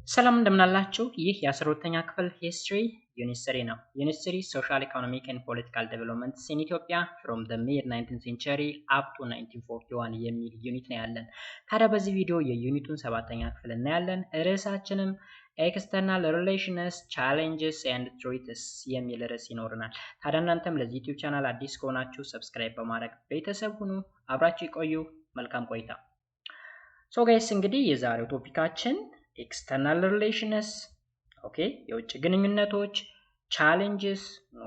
ሰላም እንደምናላችሁ ይህ የ12ኛ ክፍል ሂስትሪ ዩኒት 3 ነው። ዩኒት 3 ሶሻል ኢኮኖሚክ ኤንድ ፖለቲካል ዴቨሎፕመንትስ ኢን ኢትዮጵያ ፍሮም ዘ ሚድ 19th ሴንቸሪ አፕ ቱ 1941 የሚል ዩኒት ነው ያለን። ታዲያ በዚህ ቪዲዮ የዩኒቱን 7ኛ ክፍል እናያለን። ርዕሳችንም ኤክስተርናል ሪሌሽንስ ቻሌንጅስ ኤንድ ትሪትስ የሚል ርዕስ ይኖርናል። ታዲያ እናንተም ለዚህ ዩቲዩብ ቻናል አዲስ ከሆናችሁ ሰብስክራይብ በማድረግ ቤተሰብ ሁኑ። አብራችሁ ይቆዩ። መልካም ቆይታ። ሶ ጋይስ እንግዲህ የዛሬው ቶፒካችን ኤክስተርናል ሪሌሽንስ ኦኬ የውጭ ግንኙነቶች ቻሌንጅስ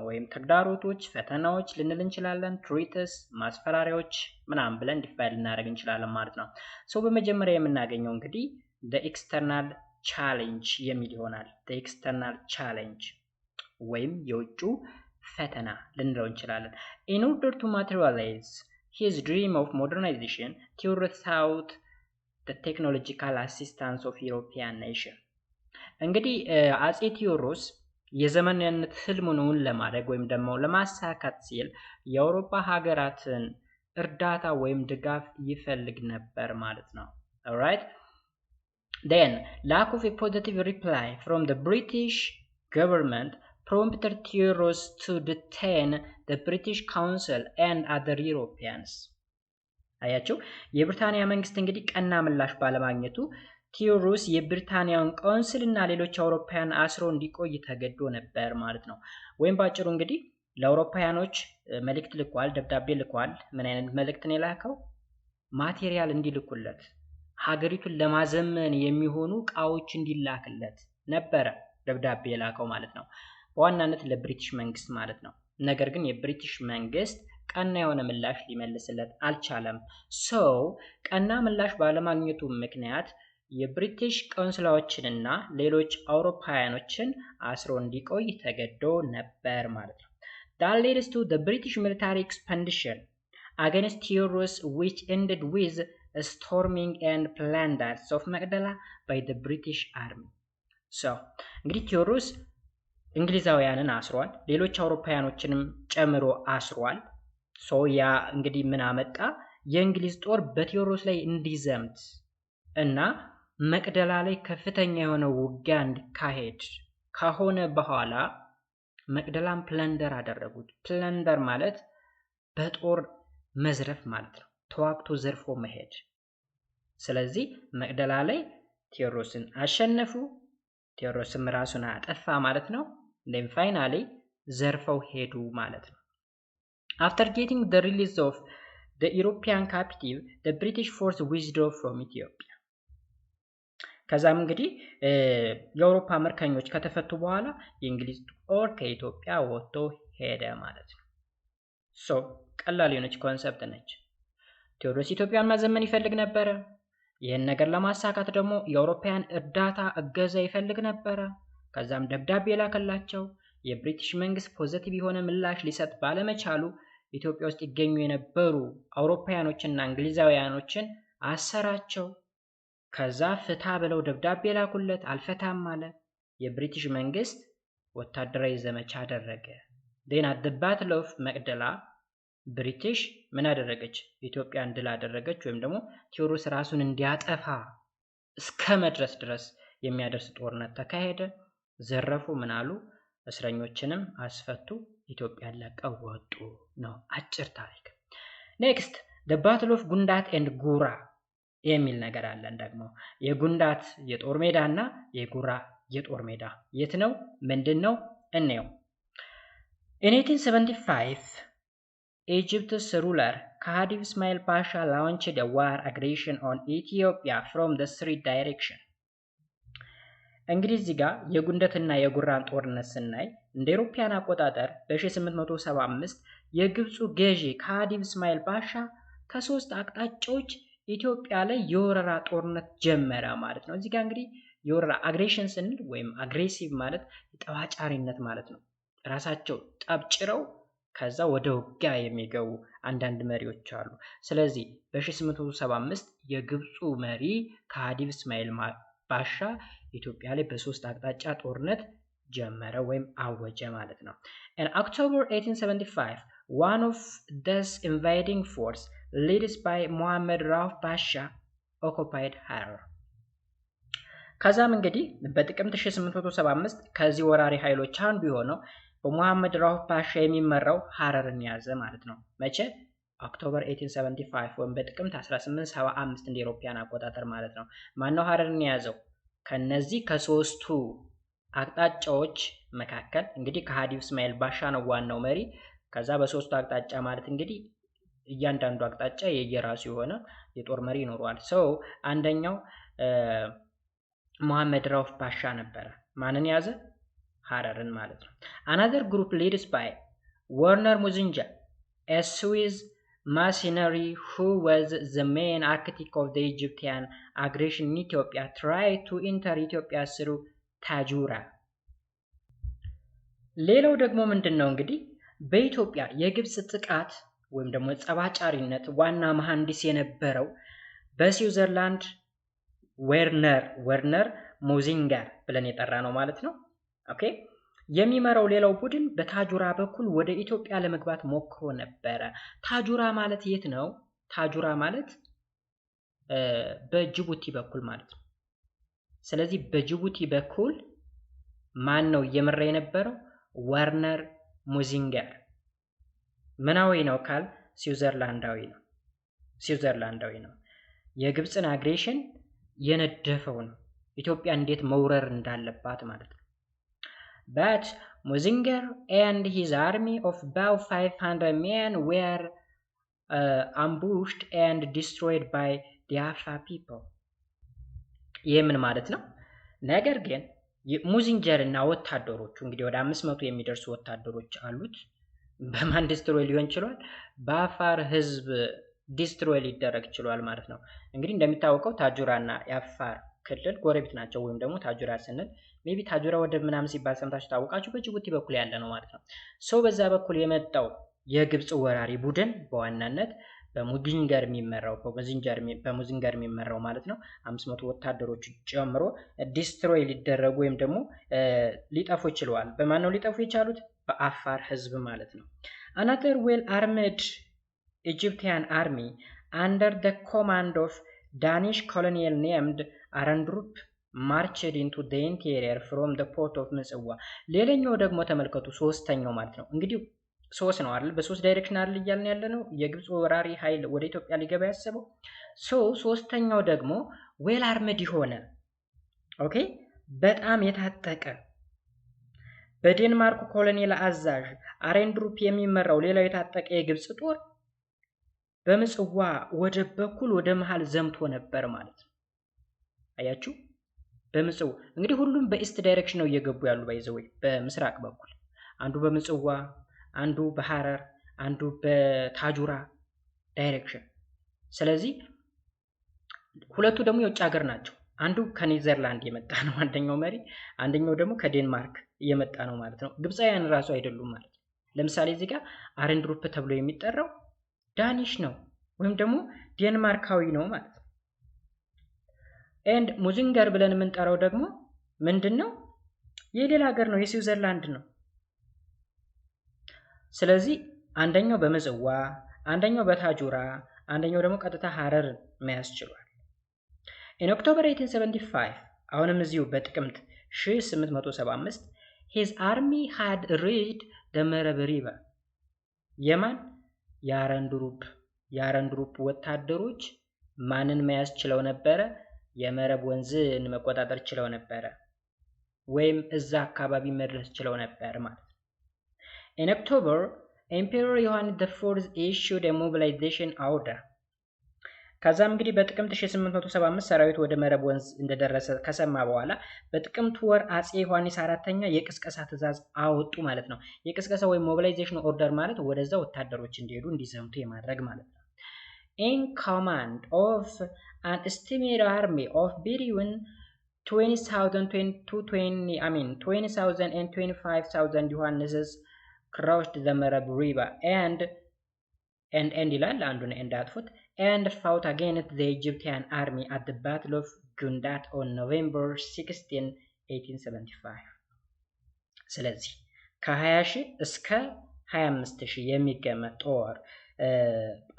ወይም ተግዳሮቶች ፈተናዎች ልንል እንችላለን ትሪትስ ማስፈራሪያዎች ምናምን ብለን ዲፋይን ልናደርግ እንችላለን ማለት ነው። ሶ በመጀመሪያ የምናገኘው እንግዲህ the external challenge የሚል ይሆናል። the external challenge ወይም የውጭ ፈተና ልንለው እንችላለን። in order to materialize his dream of modernization Theodore sought the technological assistance of European nation እንግዲህ አጼ ቴዎድሮስ የዘመናዊነት ህልሙን ለማድረግ ወይም ደግሞ ለማሳካት ሲል የአውሮፓ ሀገራትን እርዳታ ወይም ድጋፍ ይፈልግ ነበር ማለት ነው። alright then lack of a positive reply from the British government prompted Theodore to detain the British Council and other Europeans አያችሁ የብሪታንያ መንግስት እንግዲህ ቀና ምላሽ ባለማግኘቱ ቴዎድሮስ የብሪታንያውን ካውንስል እና ሌሎች አውሮፓውያን አስሮ እንዲቆይ ተገዶ ነበር ማለት ነው። ወይም ባጭሩ እንግዲህ ለአውሮፓውያኖች መልእክት ልኳል፣ ደብዳቤ ልኳል። ምን አይነት መልእክት ነው የላከው? ማቴሪያል እንዲልኩለት፣ ሀገሪቱን ለማዘመን የሚሆኑ ዕቃዎች እንዲላክለት ነበረ ደብዳቤ የላከው ማለት ነው። በዋናነት ለብሪቲሽ መንግስት ማለት ነው። ነገር ግን የብሪቲሽ መንግስት ቀና የሆነ ምላሽ ሊመልስለት አልቻለም። ሶ ቀና ምላሽ ባለማግኘቱ ምክንያት የብሪቲሽ ቆንስላዎችንና ሌሎች አውሮፓውያኖችን አስሮ እንዲቆይ ተገዶ ነበር ማለት ነው። that leads to the British military expedition against Theodorus which ended with a storming and plunders of Magdala by the British army. so እንግዲህ ቴዎድሮስ እንግሊዛውያንን አስሯል፣ ሌሎች አውሮፓውያኖችንም ጨምሮ አስሯል። ሶ ያ እንግዲህ ምን አመጣ? የእንግሊዝ ጦር በቴዎድሮስ ላይ እንዲዘምት እና መቅደላ ላይ ከፍተኛ የሆነ ውጊያ እንዲካሄድ ከሆነ በኋላ መቅደላን ፕለንደር አደረጉት። ፕለንደር ማለት በጦር መዝረፍ ማለት ነው፣ ተዋግቶ ዘርፎ መሄድ። ስለዚህ መቅደላ ላይ ቴዎድሮስን አሸነፉ፣ ቴዎድሮስም ራሱን አጠፋ ማለት ነው። then finally ዘርፈው ሄዱ ማለት ነው። after getting the release of the European captive the British force withdrew from Ethiopia ከዛም እንግዲህ የአውሮፓ ምርኮኞች ከተፈቱ በኋላ የእንግሊዝ ጦር ከኢትዮጵያ ወጥቶ ሄደ ማለት ነው። ሶ ቀላል የሆነች ኮንሰፕት ነች። ቴዎድሮስ ኢትዮጵያን ማዘመን ይፈልግ ነበረ። ይህን ነገር ለማሳካት ደግሞ የአውሮፓውያን እርዳታ እገዛ ይፈልግ ነበረ። ከዛም ደብዳቤ ላከላቸው። የብሪቲሽ መንግስት ፖዚቲቭ የሆነ ምላሽ ሊሰጥ ባለመቻሉ ኢትዮጵያ ውስጥ ይገኙ የነበሩ አውሮፓውያኖችና እንግሊዛውያኖችን አሰራቸው። ከዛ ፍታ ብለው ደብዳቤ ላኩለት፣ አልፈታም አለ። የብሪቲሽ መንግስት ወታደራዊ ዘመቻ አደረገ። then at the battle of መቅደላ ብሪቲሽ ምን አደረገች? ኢትዮጵያን ድል አደረገች፣ ወይም ደግሞ ቴዎድሮስ ራሱን እንዲያጠፋ እስከ መድረስ ድረስ የሚያደርስ ጦርነት ተካሄደ። ዘረፉ፣ ምን አሉ? እስረኞችንም አስፈቱ፣ ኢትዮጵያን ለቀው ወጡ ነው አጭር ታሪክ። ኔክስት the battle of ጉንዳት and ጉራ የሚል ነገር አለን። ደግሞ የጉንዳት የጦር ሜዳ እና የጉራ የጦር ሜዳ የት ነው? ምንድን ነው? እንየው። in 1875 Egypt's ruler Khedive Ismail Pasha launched a war aggression on Ethiopia from the three direction እንግዲህ እዚህ ጋር የጉንደትና የጉራን ጦርነት ስናይ እንደ አውሮፓውያን አቆጣጠር በ1875 የግብፁ ገዢ ካዲቭ እስማኤል ባሻ ከሶስት አቅጣጫዎች ኢትዮጵያ ላይ የወረራ ጦርነት ጀመረ ማለት ነው። እዚህ ጋር እንግዲህ የወረራ አግሬሽን ስንል ወይም አግሬሲቭ ማለት ጠባጫሪነት ማለት ነው። ራሳቸው ጠብጭረው ከዛ ወደ ውጊያ የሚገቡ አንዳንድ መሪዎች አሉ። ስለዚህ በ1875 የግብፁ መሪ ካዲቭ እስማኤል ባሻ ኢትዮጵያ ላይ በሶስት አቅጣጫ ጦርነት ጀመረ ወይም አወጀ ማለት ነው። in October 1875 one of this invading force led by Muhammad Rauf Pasha occupied Harar ከዛም እንግዲህ በጥቅምት 1875 ከዚህ ወራሪ ኃይሎች አንዱ የሆነው በሙሐመድ ራውፍ ፓሻ የሚመራው ሐረርን ያዘ ማለት ነው። መቼ? ኦክቶበር 1875 ወይም በጥቅምት 1875 እንደ ኢሮፒያን አቆጣጠር ማለት ነው። ማነው ሐረርን የያዘው? ከነዚህ ከሶስቱ አቅጣጫዎች መካከል እንግዲህ ከሃዲው እስማኤል ባሻ ነው ዋናው መሪ። ከዛ በሶስቱ አቅጣጫ ማለት እንግዲህ እያንዳንዱ አቅጣጫ የየራሱ የሆነ የጦር መሪ ይኖረዋል። ሰው አንደኛው ሙሐመድ ራውፍ ባሻ ነበረ። ማንን ያዘ? ሐረርን ማለት ነው። another group leads by Werner Muzinga, a Swiss mercenary who was the main architect of the Egyptian aggression in Ethiopia, tried to enter Ethiopia through ታጁራ። ሌላው ደግሞ ምንድነው እንግዲህ በኢትዮጵያ የግብጽ ጥቃት ወይም ደግሞ ጸባጫሪነት ዋና መሐንዲስ የነበረው በስዊዘርላንድ ዌርነር ሙዚንገር ብለን የጠራ ነው ማለት ነው። ኦኬ የሚመራው ሌላው ቡድን በታጁራ በኩል ወደ ኢትዮጵያ ለመግባት ሞክሮ ነበረ። ታጁራ ማለት የት ነው? ታጁራ ማለት በጅቡቲ በኩል ማለት ነው። ስለዚህ በጅቡቲ በኩል ማን ነው እየመራ የነበረው? ወርነር ሙዚንገር። ምናዊ ነው ካል ስዊዘርላንዳዊ ነው። የግብፅን አግሬሽን የነደፈው ነው። ኢትዮጵያ እንዴት መውረር እንዳለባት ማለት ነው። but Muzinger and his army of about 500 men were ambushed and destroyed by the Afar people. የምን ማለት ነው? ነገር ግን ሙዚንጀር እና ወታደሮቹ እንግዲህ ወደ 500 የሚደርሱ ወታደሮች አሉት። በማን ዲስትሮይ ሊሆን ይችላል? በአፋር ህዝብ ዲስትሮይ ሊደረግ ይችላል ማለት ነው። እንግዲህ እንደሚታወቀው ታጁራና የአፋር ክልል ጎረቤት ናቸው። ወይም ደግሞ ታጁራ ስንል ሜቢ ታጁራ ወደ ምናምን ሲባል ሰምታችሁ ታውቃችሁ በጅቡቲ በኩል ያለ ነው ማለት ነው። ሰው በዛ በኩል የመጣው የግብጽ ወራሪ ቡድን በዋናነት በሙዚንገር የሚመራው ማለት ነው 500 ወታደሮች ጨምሮ ዲስትሮይ ሊደረጉ ወይም ደግሞ ሊጠፉ ይችላል። በማን ነው ሊጠፉ የቻሉት? በአፋር ህዝብ ማለት ነው። another well armed Egyptian army under the command of Danish colonel named Arendrup marched into the interior from the port of ምጽዋ። ሌላኛው ደግሞ ተመልከቱ ሶስተኛው ማለት ነው እንግዲህ ሶስት ነው አይደል? በሶስት ዳይሬክሽን አይደል እያልን ያለ ነው የግብጽ ወራሪ ኃይል ወደ ኢትዮጵያ ሊገባ ያሰበው። ሶስተኛው ደግሞ ዌል አርመድ የሆነ ኦኬ በጣም የታጠቀ በዴንማርክ ኮሎኔል አዛዥ አሬንድሩፕ የሚመራው ሌላው የታጠቀ የግብጽ ጦር በምጽዋ ወደብ በኩል ወደ መሃል ዘምቶ ነበር ማለት ነው። አያችሁ? በምጽዋ እንግዲህ ሁሉም በኢስት ዳይሬክሽን ነው እየገቡ ያሉ ባይዘው በምስራቅ በኩል አንዱ በምጽዋ አንዱ በሐረር አንዱ በታጁራ ዳይሬክሽን። ስለዚህ ሁለቱ ደግሞ የውጭ ሀገር ናቸው። አንዱ ከኔዘርላንድ የመጣ ነው አንደኛው መሪ፣ አንደኛው ደግሞ ከዴንማርክ የመጣ ነው ማለት ነው። ግብፃውያን ራሱ አይደሉም ማለት ነው። ለምሳሌ እዚህ ጋር አሬንድሩፕ ተብሎ የሚጠራው ዳኒሽ ነው ወይም ደግሞ ዴንማርካዊ ነው ማለት ነው። ኤንድ ሙዚንገር ብለን የምንጠራው ደግሞ ምንድነው? የሌላ ሀገር ነው፣ የስዊዘርላንድ ነው። ስለዚህ አንደኛው በምጽዋ አንደኛው በታጁራ አንደኛው ደግሞ ቀጥታ ሐረር መያዝ ችሏል። in October 1875 አሁንም እዚሁ በጥቅምት 1875 his army had reached the መረብ river የማን የአረንድሩፕ ወታደሮች ማንን መያዝ ችለው ነበረ? የመረብ ወንዝን መቆጣጠር ችለው ነበረ ወይም እዛ አካባቢ መድረስ ችለው ነበር ማለት ነው። in October Emperor ዮሐንስ IV issued a mobilization order ከዛም እንግዲህ በጥቅምት 1875 ሰራዊት ወደ መረብ ወንዝ እንደደረሰ ከሰማ በኋላ በጥቅምት ወር አጼ ዮሐንስ አራተኛ የቅስቀሳ ትዕዛዝ አወጡ ማለት ነው። የቅስቀሳ ወይም ሞቢላይዜሽን ኦርደር ማለት ወደዛ ወታደሮች እንዲሄዱ እንዲዘምቱ የማድረግ ማለት ነው። in command of an estimated army of between 20,000 and 25,000 ዮሐንስስ crossed the መረብ river and ይላል አንዱን እንዳትፉት and fought against the Egyptian army at the Battle of Gundat on November 16, 1875. ስለዚህ ከ20,000 እስከ 25,000 የሚገመት ጦር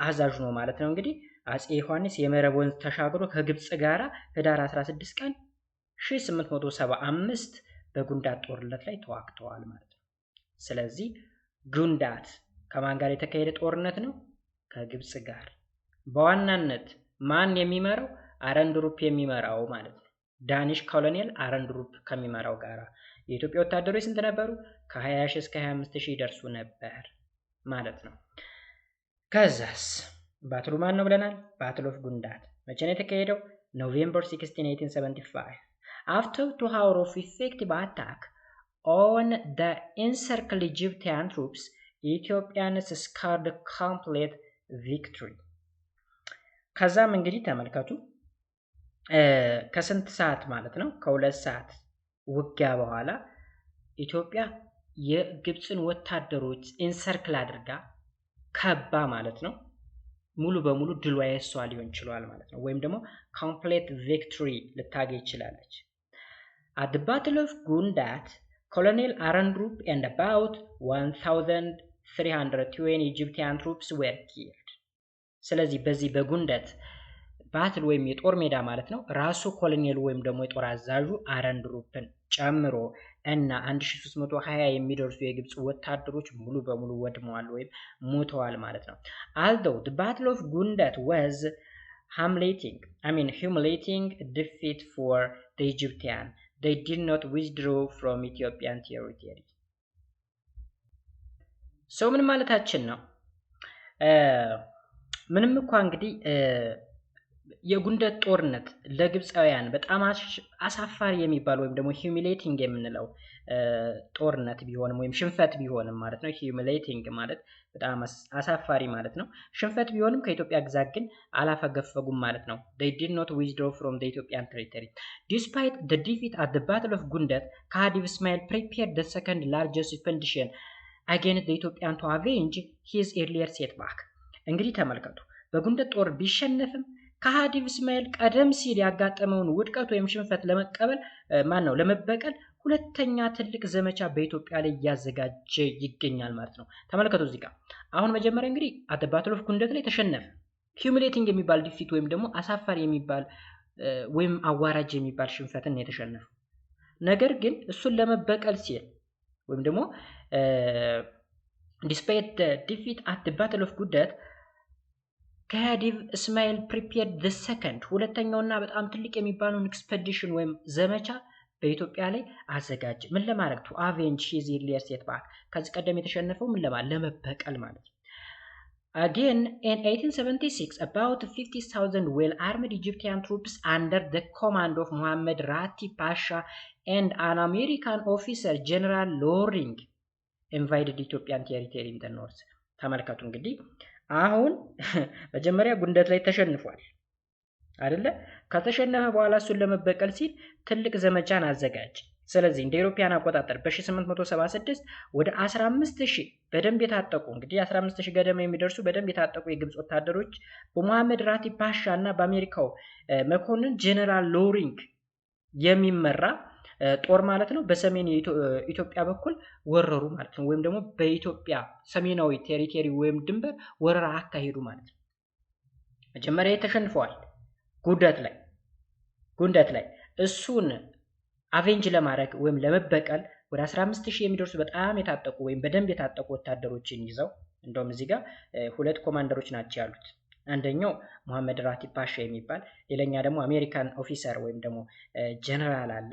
አዛዥ ነው ማለት ነው። እንግዲህ አጼ ዮሐንስ የመረብ ወንዝ ተሻግሮ ከግብጽ ጋራ ህዳር 16 ቀን 1875 በጉንዳት ጦርነት ላይ ተዋግተዋል ማለት ነው። ስለዚህ ጉንዳት ከማን ጋር የተካሄደ ጦርነት ነው? ከግብጽ ጋር። በዋናነት ማን የሚመራው? አረንድሩፕ የሚመራው ማለት ነው። ዳኒሽ ኮሎኔል አረንድሩፕ ከሚመራው ጋራ። የኢትዮጵያ ወታደሮች ስንት ነበሩ? ከ20,000 እስከ 25,000 ይደርሱ ነበር ማለት ነው። ከዛስ ባትሉ ማን ነው ብለናል? ባትል ኦፍ ጉንዳት መቼ ነው የተካሄደው? ኖቬምበር 16 1875 after 2 hours of effective attack on the encircled Egyptian troops, Ethiopians scored complete victory። ከዛም እንግዲህ ተመልከቱ ከስንት ሰዓት ማለት ነው? ከ2 ሰዓት ውጊያ በኋላ ኢትዮጵያ የግብፅን ወታደሮች ኢንሰርክል አድርጋ ከባ ማለት ነው ሙሉ በሙሉ ድሏ የሷ ሊሆን ይችላል ማለት ነው። ወይም ደግሞ ኮምፕሌት ቪክቶሪ ልታገኝ ይችላለች። at the battle of Gundat, Colonel Arendrup and about 1,320 Egyptian troops were killed። ስለዚህ በዚህ በጉንደት ባትል ወይም የጦር ሜዳ ማለት ነው ራሱ ኮሎኔል ወይም ደግሞ የጦር አዛዡ አረንድሩፕን ጨምሮ እና 1320 የሚደርሱ የግብጽ ወታደሮች ሙሉ በሙሉ ወድመዋል ወይም ሞተዋል ማለት ነው። although the battle of Gundat was humiliating defeat for the Egyptian, they did not withdraw from Ethiopian territory። ሰው ምን ማለታችን ነው? ምንም እንኳን እንግዲህ የጉንደት ጦርነት ለግብፃውያን በጣም አሳፋሪ የሚባል ወይም ደግሞ ሂዩሚሌቲንግ የምንለው ጦርነት ቢሆንም ወይም ሽንፈት ቢሆንም ማለት ነው። ሂዩሚሌቲንግ ማለት በጣም አሳፋሪ ማለት ነው። ሽንፈት ቢሆንም ከኢትዮጵያ ግዛት ግን አላፈገፈጉም ማለት ነው። they did not withdraw from the Ethiopian territory. Despite the defeat at the Battle of Gundat, Khedive Ismail prepared the second largest expedition against the Ethiopian to avenge his earlier setback። እንግዲህ ተመልከቱ በጉንደት ጦር ቢሸነፍም ከሃዲቭ እስማኤል ቀደም ሲል ያጋጠመውን ውድቀት ወይም ሽንፈት ለመቀበል ለመበቀል ሁለተኛ ትልቅ ዘመቻ በኢትዮጵያ ላይ እያዘጋጀ ይገኛል ማለት ነው። ተመልከቱ እዚህ ጋር አሁን መጀመሪያ እንግዲህ at the battle of ጉንደት ላይ ተሸነፈ። humiliating የሚባል ዲፊት ወይም ደግሞ አሳፋሪ የሚባል ወይም አዋራጅ የሚባል ሽንፈትን የተሸነፈው። ነገር ግን እሱን ለመበቀል ሲል ወይም ደግሞ despite the defeat at the battle of ጉንደት ከሃዲቭ እስማኤል prepared the second ሁለተኛውና በጣም ትልቅ የሚባለውን ኤክስፔዲሽን ወይም ዘመቻ በኢትዮጵያ ላይ አዘጋጀ። ምን ለማድረግ? to avenge his earlier setback ከዚህ ቀደም የተሸነፈው ለመበቀል ማለት ነው። Again in 1876 about 50,000 well-armed Egyptian troops under the command of Mohammed Rati Pasha and an American officer General Loring invaded Ethiopian territory in the north። ተመልከቱ እንግዲህ አሁን መጀመሪያ ጉንደት ላይ ተሸንፏል አይደለ? ከተሸነፈ በኋላ እሱን ለመበቀል ሲል ትልቅ ዘመቻን አዘጋጀ። ስለዚህ እንደ ኢሮፒያን አቆጣጠር በ1876 ወደ 15000 በደንብ የታጠቁ እንግዲህ 15000 ገደማ የሚደርሱ በደንብ የታጠቁ የግብጽ ወታደሮች በመሐመድ ራቲ ፓሻ እና በአሜሪካው መኮንን ጀነራል ሎሪንግ የሚመራ ጦር ማለት ነው በሰሜን ኢትዮጵያ በኩል ወረሩ ማለት ነው። ወይም ደግሞ በኢትዮጵያ ሰሜናዊ ቴሪቶሪ ወይም ድንበር ወረራ አካሄዱ ማለት ነው። መጀመሪያ ተሸንፈዋል ጉንደት ላይ እሱን አቬንጅ ለማድረግ ወይም ለመበቀል ወደ 15000 የሚደርሱ በጣም የታጠቁ ወይም በደንብ የታጠቁ ወታደሮችን ይዘው እንደውም እዚህ ጋር ሁለት ኮማንደሮች ናቸው ያሉት። አንደኛው መሐመድ ራቲ ፓሻ የሚባል ሌላኛ ደግሞ አሜሪካን ኦፊሰር ወይም ደግሞ ጀነራል አለ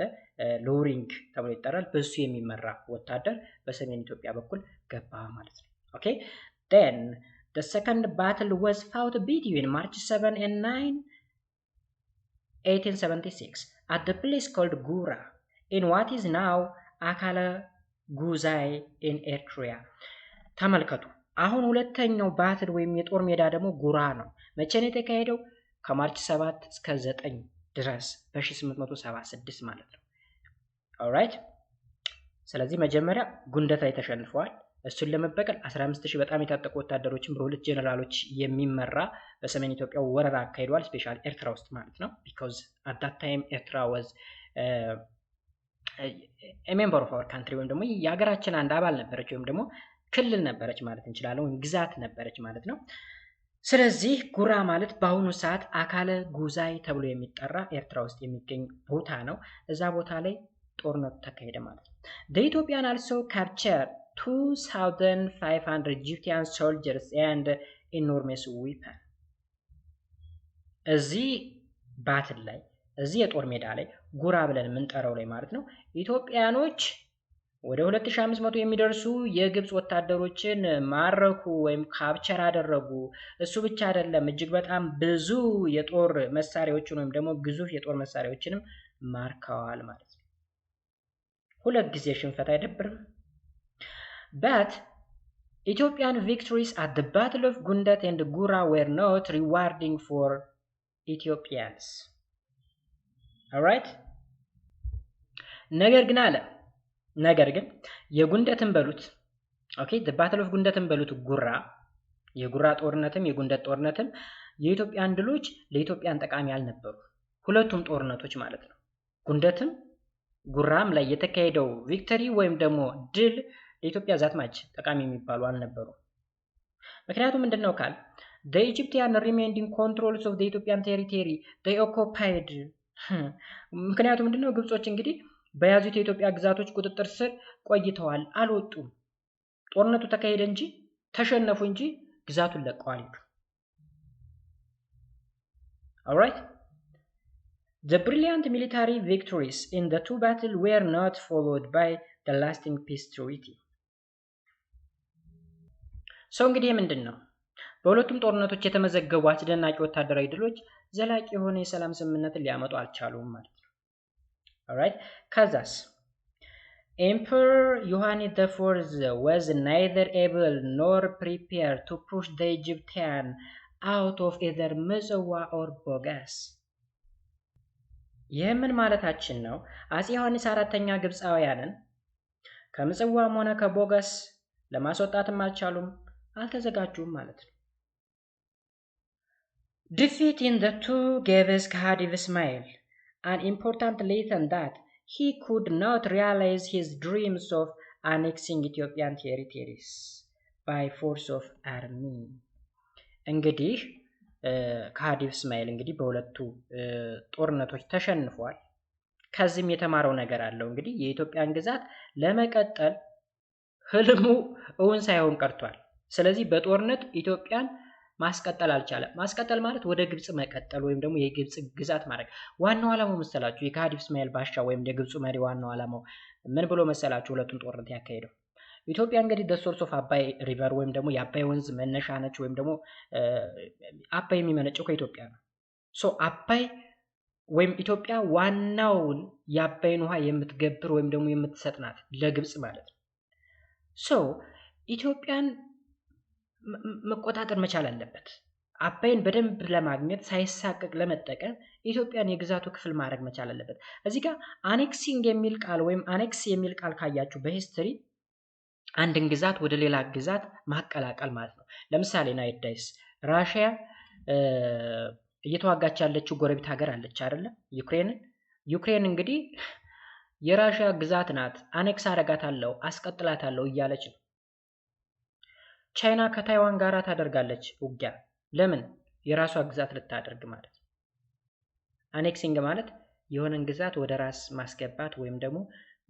ሎሪንግ ተብሎ ይጠራል። በሱ የሚመራ ወታደር በሰሜን ኢትዮጵያ በኩል ገባ ማለት ነው። ኦኬ then the second battle was fought between March 7 and 9 1876 at the place called Gura in what is now Akala Guzai in Eritrea። ተመልከቱ አሁን ሁለተኛው ባትል ወይም የጦር ሜዳ ደግሞ ጉራ ነው። መቼ ነው የተካሄደው? ከማርች 7 እስከ 9 ድረስ በ1876 ማለት ነው። ኦልራይት ስለዚህ መጀመሪያ ጉንደት ላይ ተሸንፈዋል። እሱን ለመበቀል 15000 በጣም የታጠቁ ወታደሮችን በሁለት ጀነራሎች የሚመራ በሰሜን ኢትዮጵያ ወረራ አካሂደዋል። ስፔሻሊ ኤርትራ ውስጥ ማለት ነው because at that time ኤርትራ was a member of our country ወይም ደግሞ የሀገራችን አንድ አባል ነበረች ወይም ደግሞ ክልል ነበረች ማለት እንችላለን ወይም ግዛት ነበረች ማለት ነው። ስለዚህ ጉራ ማለት በአሁኑ ሰዓት አካለ ጉዛይ ተብሎ የሚጠራ ኤርትራ ውስጥ የሚገኝ ቦታ ነው። እዛ ቦታ ላይ ጦርነቱ ተካሄደ ማለት ነው። The Ethiopian also captured 2,500 Egyptian soldiers and enormous weapon. እዚህ ባትል ላይ እዚህ የጦር ሜዳ ላይ ጉራ ብለን የምንጠራው ላይ ማለት ነው ኢትዮጵያኖች ወደ 2500 የሚደርሱ የግብጽ ወታደሮችን ማረኩ ወይም ካፕቸር አደረጉ። እሱ ብቻ አይደለም እጅግ በጣም ብዙ የጦር መሳሪያዎችን ወይም ደግሞ ግዙፍ የጦር መሳሪያዎችንም ማርከዋል ማለት ነው። ሁለት ጊዜ ሽንፈት አይደብርም? But Ethiopian victories at the Battle of Gundat and Gura were not rewarding for Ethiopians. Alright? ነገር ግን የጉንደትን በሉት ኦኬ the battle of ጉንደትን በሉት የጉራ ጦርነትም የጉንደት ጦርነትም የኢትዮጵያን ድሎች ለኢትዮጵያን ጠቃሚ አልነበሩ። ሁለቱም ጦርነቶች ማለት ነው። ጉንደትም ጉራም ላይ የተካሄደው ቪክተሪ ወይም ደግሞ ድል ለኢትዮጵያ ዛትማች ጠቃሚ የሚባሉ አልነበሩ። ምክንያቱም ምንድነው ካል the Egyptian remained in control of the Ethiopian territory they occupied ምክንያቱም ምንድነው ግብጾች እንግዲህ በያዙት የኢትዮጵያ ግዛቶች ቁጥጥር ስር ቆይተዋል፣ አልወጡም። ጦርነቱ ተካሄደ እንጂ ተሸነፉ እንጂ ግዛቱን ለቀዋል። Alright? The brilliant military victories in the two battles were not followed by the lasting peace treaty. እንግዲህ ምንድነው በሁለቱም ጦርነቶች የተመዘገቡ አስደናቂ ወታደራዊ ድሎች ዘላቂ የሆነ የሰላም ስምምነትን ሊያመጡ አልቻሉም ማለት ነው። Alright? ከዛስ Emperor Yohannes IV was neither able nor prepared to push the Egyptian out of either ምጽዋ or ቦጋስ። ይህምን ማለታችን ነው አፄ ዮሐንስ አራተኛ ግብፃውያንን ከምጽዋም ሆነ ከቦጋስ ለማስወጣትም አልቻሉም፣ አልተዘጋጁም ማለት ነው። Defeat in the two gave Khedive Ismail an important lesson that he could not realize his dreams of annexing Ethiopian territories by force of army. እንግዲህ ከሃዲቭ እስማኤል እንግዲህ በሁለቱ ጦርነቶች ተሸንፏል። ከዚህም የተማረው ነገር አለው። እንግዲህ የኢትዮጵያን ግዛት ለመቀጠል ህልሙ እውን ሳይሆን ቀርቷል። ስለዚህ በጦርነት ኢትዮጵያን ማስቀጠል አልቻለም። ማስቀጠል ማለት ወደ ግብጽ መቀጠል ወይም ደግሞ የግብጽ ግዛት ማድረግ። ዋናው ዓላማው መሰላችሁ የከሃዲቭ እስማኤል ባሻ ወይም የግብጽ መሪ ዋናው ዓላማው ምን ብሎ መሰላችሁ ሁለቱን ጦርነት ያካሄደው? ኢትዮጵያ እንግዲህ the source of አባይ ሪቨር ወይም ደግሞ የአባይ ወንዝ መነሻ ነች ወይም ደግሞ አባይ የሚመነጨው ከኢትዮጵያ ነው። አባይ ወይም ኢትዮጵያ ዋናውን የአባይን ውሃ የምትገብር ወይም ደግሞ የምትሰጥ ናት ለግብጽ ማለት ነው። ኢትዮጵያን መቆጣጠር መቻል አለበት። አባይን በደንብ ለማግኘት ሳይሳቀቅ ለመጠቀም ኢትዮጵያን የግዛቱ ክፍል ማድረግ መቻል አለበት። እዚህ ጋር አኔክሲንግ የሚል ቃል ወይም አኔክስ የሚል ቃል ካያችሁ በሂስትሪ አንድን ግዛት ወደ ሌላ ግዛት ማቀላቀል ማለት ነው። ለምሳሌ ናይዳይስ ራሽያ እየተዋጋች ያለችው ጎረቤት ሀገር አለች አይደለ? ዩክሬን እንግዲህ የራሽያ ግዛት ናት፣ አኔክስ አረጋታለሁ፣ አስቀጥላታለሁ እያለች ነው። ቻይና ከታይዋን ጋር ታደርጋለች ውጊያ። ለምን? የራሷ ግዛት ልታደርግ ማለት ነው። አኔክሲንግ ማለት የሆነን ግዛት ወደ ራስ ማስገባት ወይም ደግሞ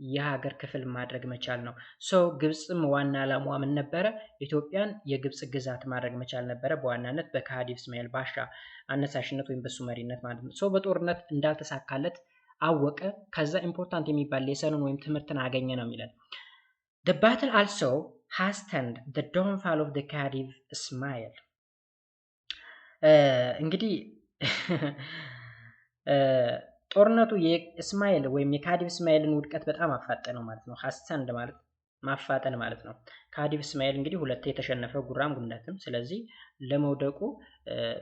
የሀገር ክፍል ማድረግ መቻል ነው። ግብጽም ዋና ዓላማዋ ምን ነበረ? ኢትዮጵያን የግብጽ ግዛት ማድረግ መቻል ነበረ፣ በዋናነት በከሃዲቭ እስማኤል ባሻ አነሳሽነት ወይም በሱ መሪነት ማለት ነው። በጦርነት እንዳልተሳካለት አወቀ። ከዛ ኢምፖርታንት የሚባል ሌሰንን ወይም ትምህርትን አገኘ ነው የሚለን። The battle also hastened the downfall of the Khedive Ismail. እንግዲህ ጦርነቱ የእስማኤል ወይም የካዲቭ እስማኤልን ውድቀት በጣም አፋጠነው ማለት ነው። ሀስተንድ ማለት ማፋጠን ማለት ነው። ካዲቭ እስማኤል እንግዲህ ሁለት የተሸነፈ ጉራም ጉንዳትም፣ ስለዚህ ለመውደቁ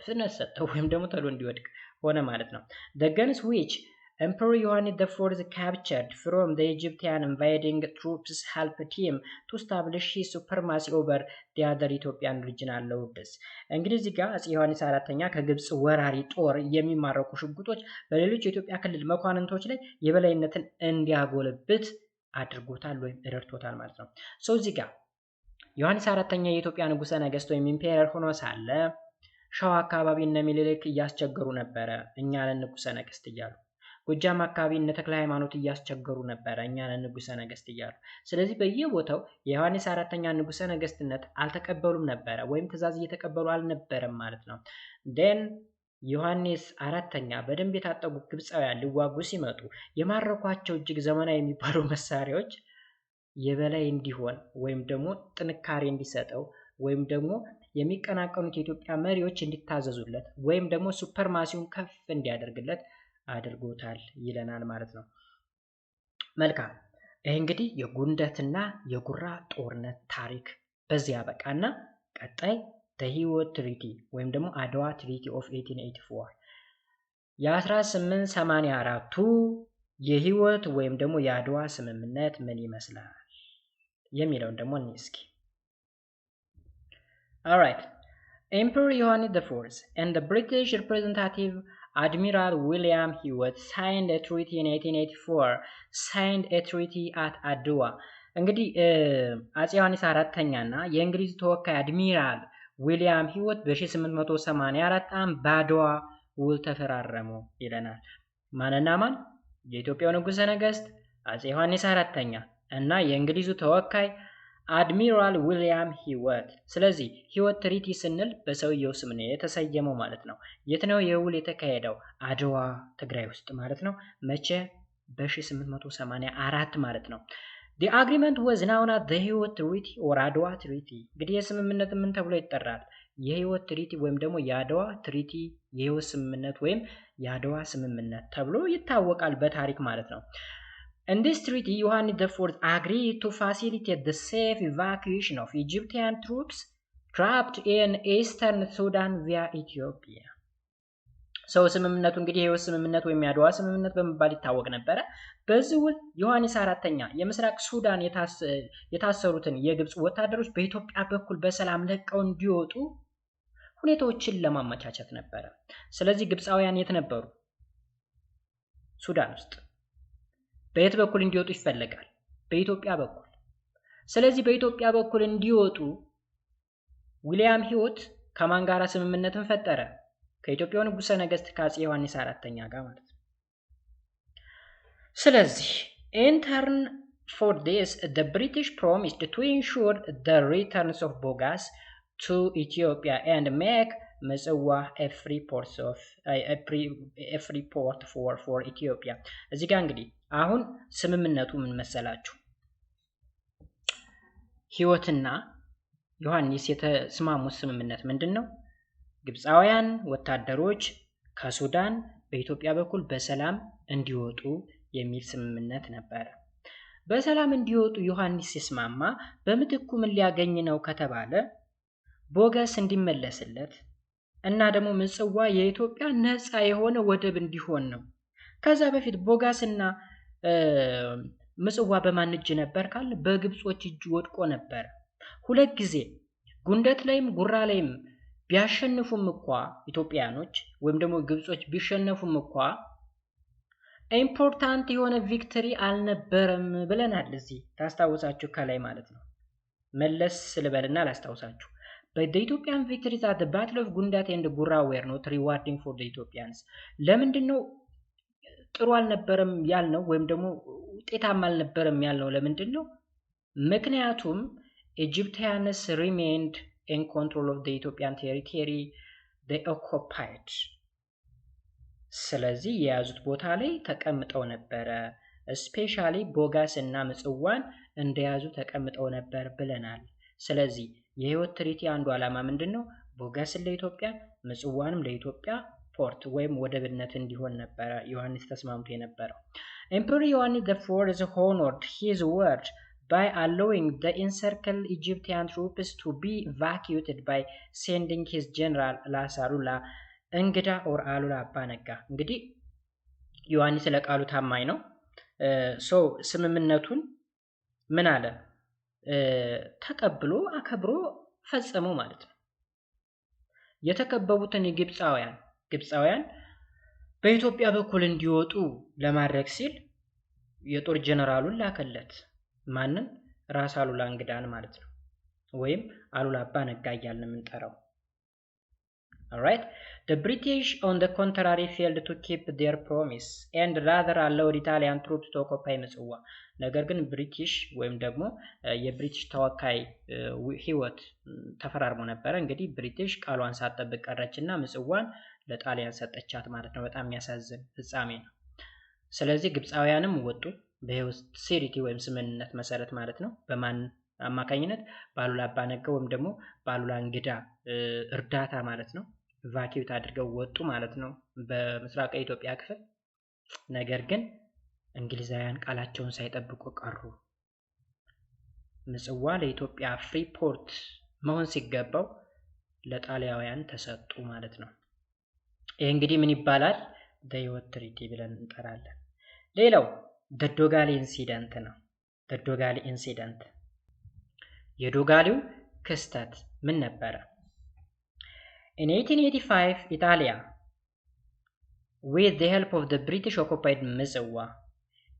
ፍጥነት ሰጠው ወይም ደግሞ ተሎ እንዲወድቅ ሆነ ማለት ነው። The guns which Emperor Yohannes IV captured from the Egyptian invading troops helped him to establish his supremacy over the other Ethiopian regional lords. እንግዲህ እዚህ ጋር አፄ ዮሐንስ አራተኛ ከግብጽ ወራሪ ጦር የሚማረኩ ሽጉጦች በሌሎች የኢትዮጵያ ክልል መኳንንቶች ላይ የበላይነትን እንዲያጎለብት አድርጎታል ወይም ረድቶታል ማለት ነው። እዚህ ጋር ዮሐንስ አራተኛ የኢትዮጵያ ንጉሠ ነገሥት ወይም ኢምፔረር ሆኖ ሳለ ሸዋ አካባቢ እነ ምኒልክ እያስቸገሩ ነበረ እኛን ንጉሠ ነገሥት እያሉ። ጎጃም አካባቢ እነ ተክለ ሃይማኖት እያስቸገሩ ነበረ እኛን ንጉሠ ነገሥት እያሉ። ስለዚህ በየቦታው የዮሐንስ አራተኛ ንጉሠ ነገሥትነት አልተቀበሉም ነበረ ወይም ትእዛዝ እየተቀበሉ አልነበረም ማለት ነው። ደን ዮሐንስ አራተኛ በደንብ የታጠቁ ግብፃውያን ሊዋጉ ሲመጡ የማረኳቸው እጅግ ዘመናዊ የሚባሉ መሳሪያዎች የበላይ እንዲሆን ወይም ደግሞ ጥንካሬ እንዲሰጠው ወይም ደግሞ የሚቀናቀኑት የኢትዮጵያ መሪዎች እንዲታዘዙለት ወይም ደግሞ ሱፐርማሲውን ከፍ እንዲያደርግለት አድርጎታል ይለናል ማለት ነው። መልካም ይህ እንግዲህ የጉንደትና የጉራ ጦርነት ታሪክ በዚህ ያበቃና ቀጣይ የህይወት ትሪቲ ወይም ደግሞ አድዋ ትሪቲ ኦፍ 1884 የ1884ቱ የህይወት ወይም ደግሞ የአድዋ ስምምነት ምን ይመስላል የሚለውን ደግሞ እስኪ Alright, Emperor Yohannes IV and the British representative Admiral William Hewitt signed a treaty in 1884, signed a treaty at Adwa. እንግዲህ አፄ ዮሐንስ አራተኛና የእንግሊዝ ተወካይ አድሚራል ዊሊያም ሂወት በ1884 ዓ.ም በአድዋ ውል ተፈራረሙ ይለናል። ማንና ማን? የኢትዮጵያው ንጉሠ ነገሥት አፄ ዮሐንስ አራተኛ እና የእንግሊዙ ተወካይ አድሚራል ዊሊያም ሂወት። ስለዚህ ሂወት ትሪቲ ስንል በሰውየው ስም ነው የተሰየመው ማለት ነው። የት ነው የውል የተካሄደው? አድዋ ትግራይ ውስጥ ማለት ነው። መቼ? በ1884 ማለት ነው። The agreement was known as the Hiwot Treaty or Adwa Treaty. እንግዲህ የስምምነት ምን ተብሎ ይጠራል? የሂወት ትሪቲ ወይም ደግሞ የአድዋ ትሪቲ፣ የሂወት ስምምነት ወይም የአድዋ ስምምነት ተብሎ ይታወቃል በታሪክ ማለት ነው። In this treaty, Yohannes IV agreed to facilitate the safe evacuation of Egyptian troops trapped in eastern Sudan via Ethiopia. ስምምነቱ እንግዲህ የህይወት ስምምነት ወይም የአድዋ ስምምነት በመባል ይታወቅ ነበረ። በዚህ ውል ዮሐንስ አራተኛ የምስራቅ ሱዳን የታሰሩትን የግብፅ ወታደሮች በኢትዮጵያ በኩል በሰላም ለቀው እንዲወጡ ሁኔታዎችን ለማመቻቸት ነበረ። ስለዚህ ግብፃውያን የት ነበሩ? ሱዳን ውስጥ። በየት በኩል እንዲወጡ ይፈልጋል? በኢትዮጵያ በኩል። ስለዚህ በኢትዮጵያ በኩል እንዲወጡ ዊሊያም ሂወት ከማን ጋር ስምምነትን ፈጠረ? ከኢትዮጵያው ንጉሠ ነገሥት ከአፄ ዮሐንስ አራተኛ ጋር ማለት ነው። ስለዚህ in turn for this the British promised to ensure the returns of Bogas to Ethiopia and make ምጽዋ a free port for Ethiopia. እዚህ ጋር እንግዲህ አሁን ስምምነቱ ምን መሰላችሁ? ሂወትና ዮሐንስ የተስማሙት ስምምነት ምንድነው? ግብፃውያን ወታደሮች ከሱዳን በኢትዮጵያ በኩል በሰላም እንዲወጡ የሚል ስምምነት ነበረ። በሰላም እንዲወጡ ዮሐንስ ሲስማማ በምትኩ ምን ሊያገኝ ነው ከተባለ ቦገስ እንዲመለስለት እና ደግሞ ምጽዋ የኢትዮጵያ ነፃ የሆነ ወደብ እንዲሆን ነው። ከዛ በፊት ቦጋስና ምጽዋ በማን እጅ ነበር ካለ በግብጾች እጅ ወድቆ ነበር። ሁለት ጊዜ ጉንደት ላይም ጉራ ላይም ቢያሸንፉም እንኳን ኢትዮጵያኖች ወይም ደግሞ ግብጾች ቢሸነፉም እንኳን ኢምፖርታንት የሆነ ቪክተሪ አልነበረም ብለናል። እዚህ ታስታውሳችሁ ከላይ ማለት ነው። መለስ ልበልና ላስታውሳችሁ። But the Ethiopian victories at the Battle of Gundat and Gurra were not rewarding for the Ethiopians. ለምንድነው ጥሩ አልነበረም ያልነው ወይም ደግሞ ውጤታማ አልነበረም ያልነው ለምንድነው? ምክንያቱም Egyptians remained in control of the Ethiopian territory they occupied. ስለዚህ የያዙት ቦታ ላይ ተቀምጠው ነበረ። especially ቦጋስ እና ምጽዋን እንደያዙ ተቀምጠው ነበር ብለናል። ስለዚህ የህይወት ትሪቲ አንዱ ዓላማ ምንድነው? ቦጋስን ለኢትዮጵያ ምጽዋንም ለኢትዮጵያ ፖርት ወይም ወደብነት እንዲሆን ነበር ዮሐንስ ተስማምቶ የነበረው። Emperor Yohannes IV honored his word by allowing the encircled Egyptian troops to be evacuated by sending his general ላሳሉላ እንግዳ or አሉላ አባነጋ። እንግዲህ ዮሐንስ ለቃሉ ታማኝ ነው። ስምምነቱን ምን አለ? ተቀብሎ አከብሮ ፈጸመው ማለት ነው። የተከበቡትን ግብፃውያን በኢትዮጵያ በኩል እንዲወጡ ለማድረግ ሲል የጦር ጀነራሉን ላከለት። ማንን? ራስ አሉላ እንግዳን ማለት ነው። ወይም አሉላ አባ ነጋ እያልን የምንጠራው። Alright? The British, on the contrary, failed to keep their promise and rather allowed Italian troops to occupy ምጽዋ። ነገር ግን ብሪቲሽ ወይም ደግሞ የብሪቲሽ ተወካይ ህይወት ተፈራርሞ ነበረ። እንግዲህ ብሪቲሽ ቃሏን ሳትጠብቅ ቀረችና ምጽዋን ለጣሊያን ሰጠቻት ማለት ነው። በጣም የሚያሳዝን ፍጻሜ ነው። ስለዚህ ግብፃውያንም ወጡ በህይወት ሲሪቲ ወይም ስምምነት መሰረት ማለት ነው። በማን አማካኝነት? ባሉላ አባ ነጋ ወይም ደግሞ ባሉላ እንግዳ እርዳታ ማለት ነው። ቫኪዩት አድርገው ወጡ ማለት ነው በምስራቅ ኢትዮጵያ ክፍል። ነገር ግን እንግሊዛውያን ቃላቸውን ሳይጠብቁ ቀሩ። ምጽዋ ለኢትዮጵያ ፍሪ ፖርት መሆን ሲገባው ለጣሊያውያን ተሰጡ ማለት ነው። ይህ እንግዲህ ምን ይባላል? የህይወት ትሪቲ ብለን እንጠራለን። ሌላው ዶጋሊ ኢንሲደንት ነው። ዶጋሊ ኢንሲደንት የዶጋሊው ክስተት ምን ነበረ? In 1885, Italia, with the help of the British, occupied Mizwa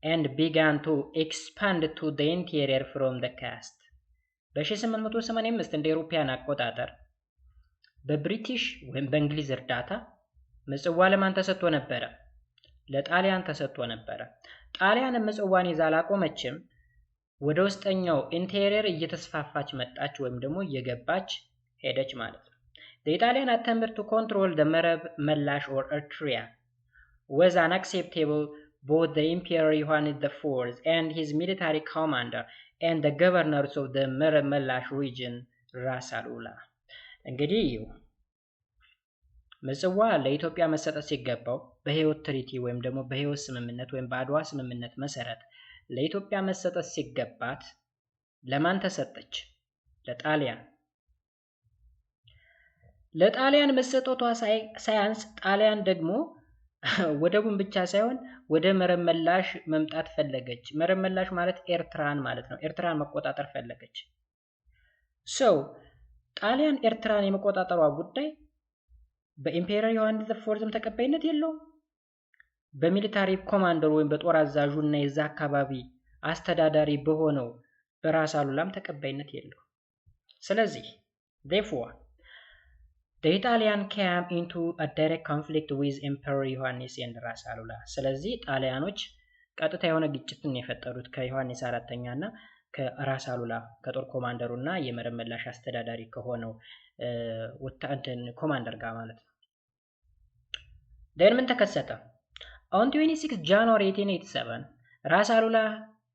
and began to expand to the interior from the coast. በ1885 እንደ አውሮፓውያን አቆጣጠር በብሪቲሽ ወይም በእንግሊዝ እርዳታ ምጽዋ ለማን ተሰጥቶ ነበረ? ለጣሊያን ተሰጥቶ ነበረ። ጣሊያን ምጽዋን ይዛ አላቆመችም። ወደ ውስጠኛው ኢንቴሪየር እየተስፋፋች መጣች ወይም ደግሞ እየገባች ሄደች ማለት ነው። The Italian attempt to control the Merab Melash or Eritrea was unacceptable. Both the Emperor Yohannes IV and his military commander and the governors of the Merab Melash region ራስ አሉላ እንግዲህ ምጽዋ ለኢትዮጵያ መሰጠት ሲገባው በህይወት ትሪቲ ወይም ደግሞ በህይወት ስምምነት ወይም በአድዋ ስምምነት መሰረት ለኢትዮጵያ መሰጠት ሲገባት ለማን ተሰጠች? ለጣሊያን። ለጣሊያን መሰጠቷ ሳያንስ ጣሊያን ደግሞ ወደቡን ብቻ ሳይሆን ወደ መረብ መላሽ መምጣት ፈለገች። መረብ መላሽ ማለት ኤርትራን ማለት ነው። ኤርትራን መቆጣጠር ፈለገች። ጣሊያን ኤርትራን የመቆጣጠሯ ጉዳይ በኢምፔረር ዮሐንስ IV ተቀባይነት የለውም። በሚሊታሪ ኮማንደር ወይም በጦር አዛዡ እና የዛ አካባቢ አስተዳዳሪ በሆነው በራስ አሉላም ተቀባይነት የለውም። ስለዚህ therefore the Italian came into a direct conflict with Emperor Yohannes and ራስ አሉላ። ስለዚህ ጣሊያኖች ቀጥታ የሆነ ግጭትን የፈጠሩት ከዮሐንስ አራተኛ እና ከራስ አሉላ ከጦር ኮማንደሩ እና የመረብ መላሽ አስተዳዳሪ ከሆነው ኮማንደር ጋር ማለት ነው። ምን ተከሰተ? On 26 January 1887 ራስ አሉላ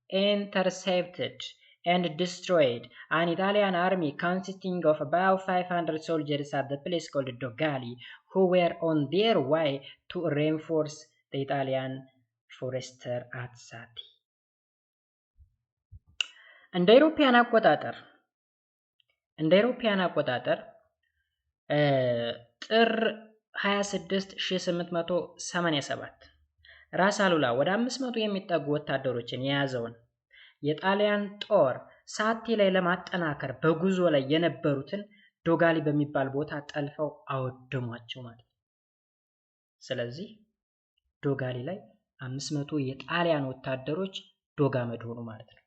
intercepted and destroyed an Italian army consisting of about 500 soldiers at the place called Dogali, who were on their way to reinforce the Italian forester at Sati. እንደ አውሮፓውያን አቆጣጠር ጥር 26 1887 ራስ አሉላ ወደ 500 የሚጠጉ ወታደሮችን የያዘውን የጣሊያን ጦር ሳቲ ላይ ለማጠናከር በጉዞ ላይ የነበሩትን ዶጋሊ በሚባል ቦታ ጠልፈው አወደሟቸው ማለት ነው። ስለዚህ ዶጋሊ ላይ 500 የጣሊያን ወታደሮች ዶጋመድ ሆኑ ማለት ነው።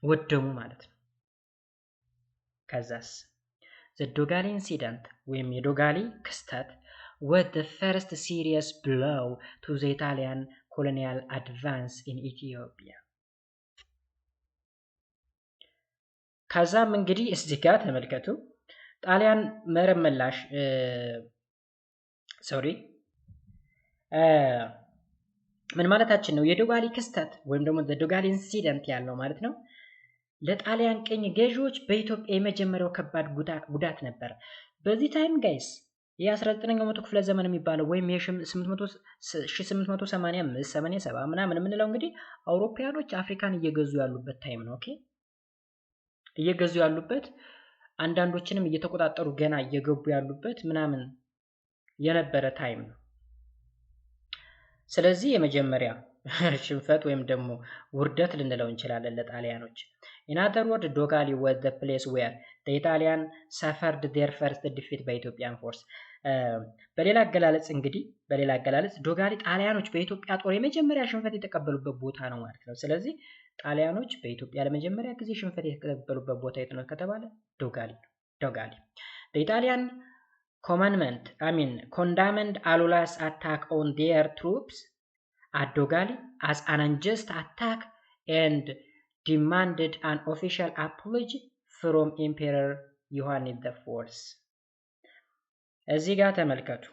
ወደሙ ማለት ነው። ከዛስ the Dogali incident ወይም የዶጋሊ ክስተት was the first serious blow to the Italian colonial advance in Ethiopia. ከዛም እንግዲህ እዚህ ጋር ተመልከቱ ጣሊያን መረብ መላሽ ምን ማለታችን ነው? የዶጋሊ ክስተት ወይም ደግሞ the Dogali incident ያለው ማለት ነው ለጣሊያን ቅኝ ገዢዎች በኢትዮጵያ የመጀመሪያው ከባድ ጉዳት ነበር። በዚህ ታይም ጋይስ የ19ኛው መቶ ክፍለ ዘመን የሚባለው ወይም የ1885 87 ምናምን የምንለው እንግዲህ አውሮፓውያኖች አፍሪካን እየገዙ ያሉበት ታይም ነው። ኦኬ እየገዙ ያሉበት አንዳንዶችንም እየተቆጣጠሩ ገና እየገቡ ያሉበት ምናምን የነበረ ታይም ነው። ስለዚህ የመጀመሪያ ሽንፈት ወይም ደግሞ ውርደት ልንለው እንችላለን ለጣሊያኖች። In other words, Dogali was the place where the Italian suffered their first defeat by Ethiopian force. በሌላ አገላለጽ ዶጋሊ ጣሊያኖች በኢትዮጵያ ጦር የመጀመሪያ ሽንፈት የተቀበሉበት ቦታ ነው ማለት ነው። ስለዚህ ጣሊያኖች በኢትዮጵያ ለመጀመሪያ ጊዜ ሽንፈት የተቀበሉበት ቦታ የት ነው ከተባለ ዶጋሊ። The Italian condemned Alula's attack on their troops at Dogali as an unjust attack and demanded an official apology from Emperor Yohannes IV. እዚህ ጋር ተመልከቱ።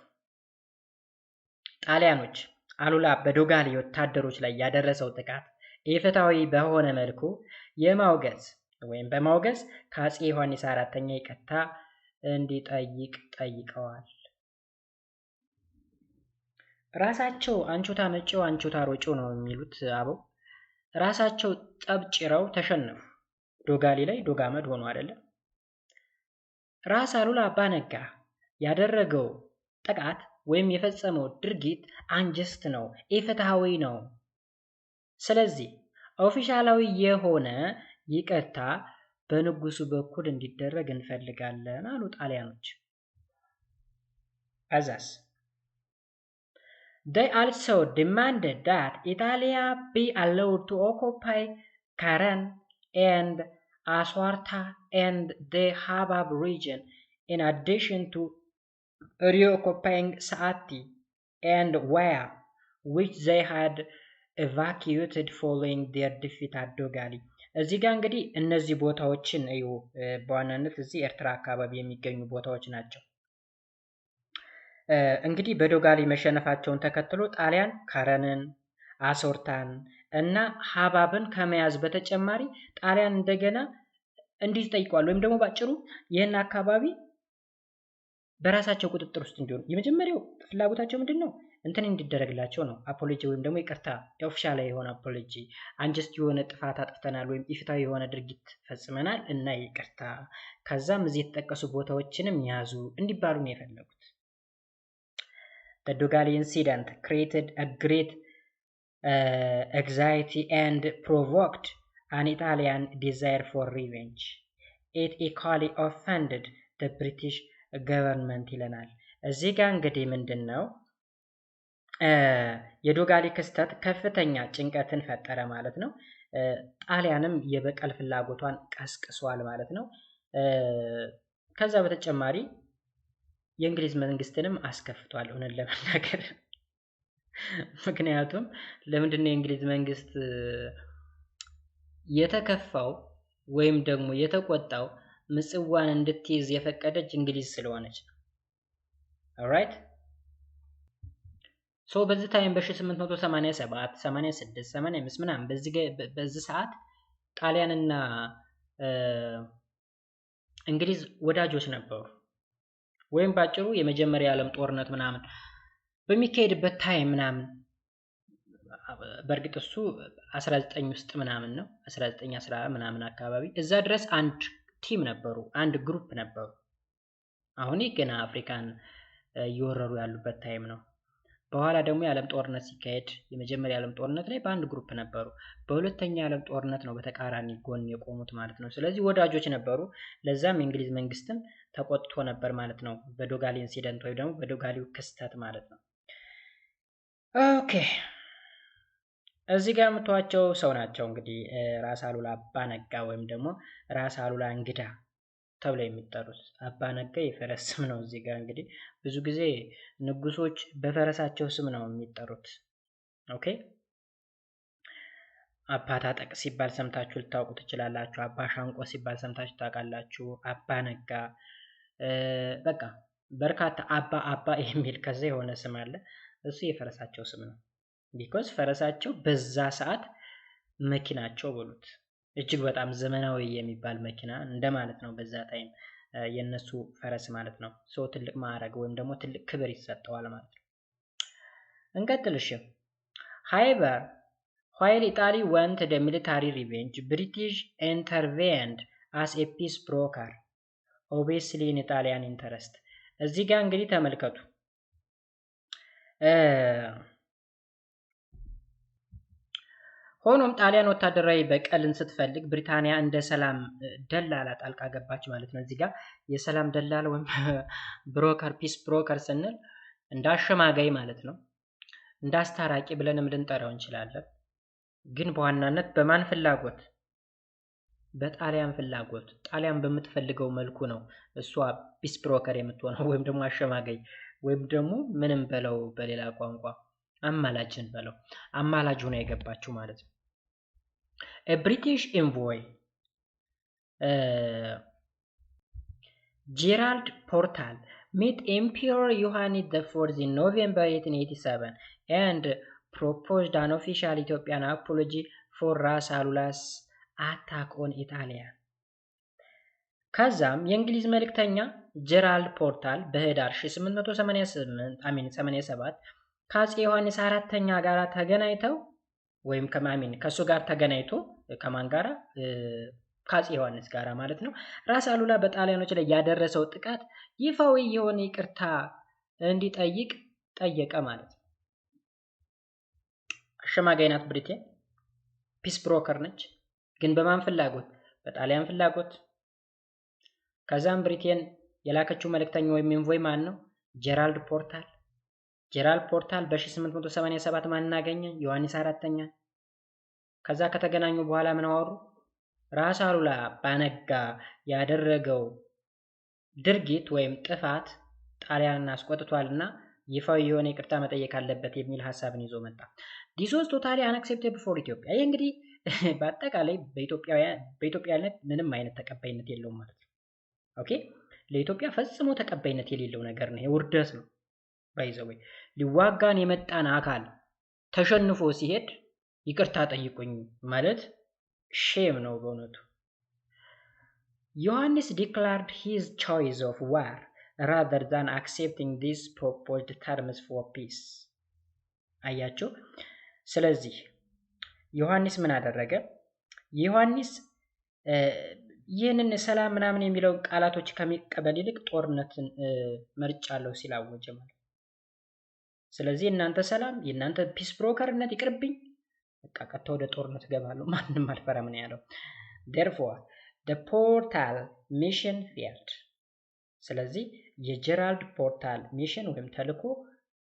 ጣሊያኖች አሉላ በዶጋሊ ወታደሮች ላይ ያደረሰው ጥቃት ኢፍትሐዊ በሆነ መልኩ በማውገዝ ከአፄ ዮሐንስ አራተኛ ይቅርታ እንዲጠይቅ ጠይቀዋል። ራሳቸው አንቹታ መጪው አንቹታ ሮጪው ነው የሚሉት አበው። ራሳቸው ጠብጭረው ተሸነፉ። ዶጋሊ ላይ ዶጋመድ ሆኖ አይደለም። ራስ አሉላ አባ ነጋ ያደረገው ጥቃት ወይም የፈጸመው ድርጊት አንጀስት ነው፣ ኢፍትሐዊ ነው። ስለዚህ ኦፊሻላዊ የሆነ ይቅርታ በንጉሱ በኩል እንዲደረግ እንፈልጋለን አሉ ጣሊያኖች። አዛስ They also demanded that Italia be allowed to occupy Karen and Aswarta and the Habab region in addition to reoccupying Saati and Waya, which they had evacuated following their defeat at Dogali. እዚህ ጋር እንግዲህ እነዚህ ቦታዎችን እዩ። በዋናነት እዚህ ኤርትራ አካባቢ የሚገኙ ቦታዎች ናቸው። እንግዲህ በዶጋሊ መሸነፋቸውን ተከትሎ ጣሊያን ካረንን፣ አሶርታን እና ሀባብን ከመያዝ በተጨማሪ ጣሊያን እንደገና እንዲጠይቋል ወይም ደግሞ ባጭሩ ይህን አካባቢ በራሳቸው ቁጥጥር ውስጥ እንዲሆኑ የመጀመሪያው ፍላጎታቸው ምንድነው? እንትን እንዲደረግላቸው ነው። አፖሎጂ ወይም ደግሞ ይቅርታ፣ ኦፊሻል የሆነ አፖሎጂ፣ አንጀስት የሆነ ጥፋት አጥፍተናል ወይም ኢፍትሐዊ የሆነ ድርጊት ፈጽመናል እና ይቅርታ፣ ከዛም እዚህ የተጠቀሱ ቦታዎችንም ያዙ እንዲባሉ ነው የፈለጉት። The Dogali incident created a great anxiety and provoked an Italian desire for revenge. It equally offended the British government ይለናል። እዚህ ጋር እንግዲህ ምንድነው የዶጋሊ ክስተት ከፍተኛ ጭንቀትን ፈጠረ ማለት ነው። ጣሊያንም የበቀል ፍላጎቷን ቀስቅሷል ማለት ነው። ከዛ በተጨማሪ የእንግሊዝ መንግስትንም አስከፍቷል ሆነን ለመናገር። ምክንያቱም ለምንድነው የእንግሊዝ መንግስት የተከፋው ወይም ደግሞ የተቆጣው ምጽዋን እንድትይዝ የፈቀደች እንግሊዝ ስለሆነች ነው። ኦልራይት ሶ በዚህ ታይም በ1887 86 85 ምናምን በዚህ ሰዓት ጣሊያንና እንግሊዝ ወዳጆች ነበሩ። ወይም ባጭሩ የመጀመሪያ ዓለም ጦርነት ምናምን በሚካሄድበት ታይም ምናምን በእርግጥ እሱ 19 ውስጥ ምናምን ነው 1910 ምናምን አካባቢ እዛ ድረስ አንድ ቲም ነበሩ፣ አንድ ግሩፕ ነበሩ። አሁን ገና አፍሪካን እየወረሩ ያሉበት ታይም ነው። በኋላ ደግሞ የዓለም ጦርነት ሲካሄድ የመጀመሪያ ዓለም ጦርነት ላይ በአንድ ግሩፕ ነበሩ። በሁለተኛ ዓለም ጦርነት ነው በተቃራኒ ጎን የቆሙት ማለት ነው። ስለዚህ ወዳጆች ነበሩ። ለዛም የእንግሊዝ መንግስትም ተቆጥቶ ነበር ማለት ነው በዶጋሊ ኢንሲደንት ወይ ደግሞ በዶጋሊው ክስተት ማለት ነው። ኦኬ እዚህ ጋር የምታዩቸው ሰው ናቸው እንግዲህ ራስ አሉላ አባ ነጋ ወይም ደግሞ ራስ አሉላ እንግዳ ተብለው የሚጠሩት። አባ ነጋ የፈረስ ስም ነው። እዚህ ጋር እንግዲህ ብዙ ጊዜ ንጉሶች በፈረሳቸው ስም ነው የሚጠሩት። ኦኬ አባ ታጠቅ ሲባል ሰምታችሁ ልታውቁ ትችላላችሁ። አባ ሻንቆ ሲባል ሰምታችሁ ታውቃላችሁ። አባ ነጋ በቃ በርካታ አባ የሚል ከዛ የሆነ ስም አለ። እሱ የፈረሳቸው ስም ነው። ቢኮዝ ፈረሳቸው በዛ ሰዓት መኪናቸው ብሉት እጅግ በጣም ዘመናዊ የሚባል መኪና እንደማለት ነው። በዛ ታይም የነሱ ፈረስ ማለት ነው። ሰው ትልቅ ማዕረግ ወይም ደግሞ ትልቅ ክብር ይሰጠዋል ማለት ነው። እንቀጥል እሺ። However, while Italy wanted a military revenge, British intervened as a peace broker, obviously in Italian interest. እዚህ ጋር እንግዲህ ተመልከቱ። ሆኖም ጣሊያን ወታደራዊ በቀልን ስትፈልግ ብሪታንያ እንደ ሰላም ደላላ ጣልቃ ገባች ማለት ነው። እዚህ ጋር የሰላም ደላላ ወይም ብሮከር ፒስ ብሮከር ስንል እንዳሸማጋይ ማለት ነው። እንዳስታራቂ ብለንም ልንጠራው እንችላለን። ግን በዋናነት በማን ፍላጎት? በጣሊያን ፍላጎት ጣሊያን በምትፈልገው መልኩ ነው እሷ ፒስ ብሮከር የምትሆነው ወይም ደግሞ አሸማጋይ ወይም ደግሞ ምንም በለው በሌላ ቋንቋ አማላጅን በለው አማላጅ ሆና የገባችው ማለት ነው። ብሪቲሽ ኢንቮይ ጄራልድ ፖርታል met Emperor Yohannes IV in November 1887 and proposed an official Ethiopian apology for ራስ አሉላስ አታክ ኦን ኢጣሊያን። ከዛም የእንግሊዝ መልእክተኛ ጄራልድ ፖርታል በህዳር 1887 ከአፄ ዮሐንስ አራተኛ ጋር ተገናኝተው ወይም ከሱ ጋር ተገናኝቶ ከማን ጋራ ከአፄ ዮሐንስ ጋር ማለት ነው ራስ አሉላ በጣሊያኖች ላይ ያደረሰው ጥቃት ይፋዊ የሆነ ይቅርታ እንዲጠይቅ ጠየቀ ማለት ነው። አሸማጋይ ናት ብሪቴን፣ ፒስ ብሮከር ነች። ግን በማን ፍላጎት? በጣሊያን ፍላጎት። ከዛም ብሪቴን የላከችው መልእክተኛ ወይም ኢንቮይ ማን ነው? ጄራልድ ፖርታል። ጄራልድ ፖርታል በ1887 ማንን አገኘ? ዮሐንስ አራተኛ። ከዛ ከተገናኙ በኋላ ምን አወሩ? ራስ አሉላ ባነጋ ያደረገው ድርጊት ወይም ጥፋት ጣሊያንን አስቆጥቷልና ይፋዊ የሆነ ይቅርታ መጠየቅ አለበት የሚል ሐሳብን ይዞ መጣ። this was totally unacceptable for Ethiopia። ይሄ እንግዲህ በአጠቃላይ በኢትዮጵያነት ምንም አይነት ተቀባይነት የለውም ማለት ነው። ኦኬ ለኢትዮጵያ ፈጽሞ ተቀባይነት የሌለው ነገር ነው። የውርደት ነው። ባይዘው ሊዋጋን የመጣን አካል ተሸንፎ ሲሄድ ይቅርታ ጠይቁኝ ማለት ሼም ነው በእውነቱ። ዮሐንስ declared his choice of war rather than accepting these proposed terms for peace። አያችሁ። ስለዚህ ዮሐንስ ምን አደረገ? ዮሐንስ ይህንን ሰላም ምናምን የሚለው ቃላቶች ከሚቀበል ይልቅ ጦርነትን መርጫለሁ ሲል አወጀ ማለት። ስለዚህ እናንተ ሰላም የእናንተ ፒስ ብሮከርነት ይቅርብኝ፣ በቃ ቀጥታ ወደ ጦርነት ገባለሁ፣ ማንንም አልፈራም ነው ያለው። therefore the portal mission failed። ስለዚህ የጄራልድ ፖርታል ሚሽን ወይም ተልኮ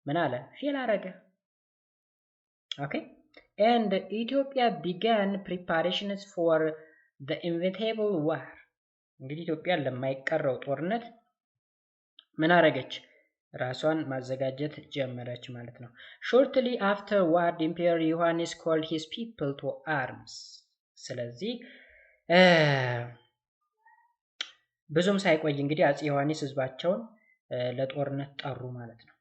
ምን አለ? ፌል አረገ። ኦኬ and Ethiopia began preparations for the inevitable war። እንግዲህ ኢትዮጵያ ለማይቀረው ጦርነት ምን አረገች? ራሷን ማዘጋጀት ጀመረች ማለት ነው። shortly afterward Emperor Yohannes called his people to arms። ስለዚህ ብዙም ሳይቆይ እንግዲህ አፄ ዮሐንስ ህዝባቸውን ለጦርነት ጠሩ ማለት ነው።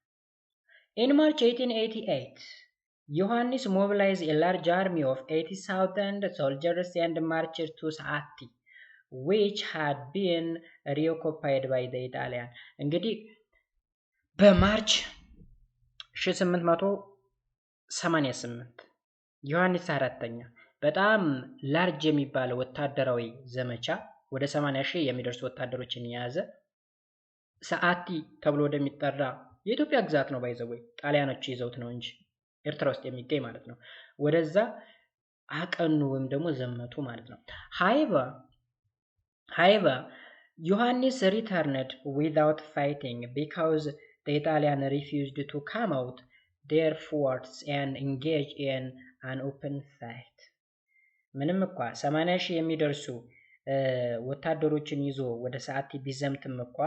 in March 1888 Yohannes mobilized a large army of 80,000 soldiers and marched to Saatti which had been reoccupied by the Italian። እንግዲህ በማርች 1888 ዮሐንስ አራተኛ በጣም ላርጅ የሚባለው ወታደራዊ ዘመቻ ወደ 80,000 የሚደርሱ ወታደሮችን የያዘ ሰዓቲ ተብሎ ወደሚጠራ የኢትዮጵያ ግዛት ነው ባይዘው ጣሊያኖች ይዘውት ነው እንጂ ኤርትራ ውስጥ የሚገኝ ማለት ነው። ወደዛ አቀኑ ወይም ደግሞ ዘመቱ ማለት ነው። however Yohannes returned without fighting because the Italians refused to come out their forts and engage in an open fight። ምንም እንኳ 80,000 የሚደርሱ ወታደሮችን ይዞ ወደ ሰዓቲ ቢዘምትም እንኳ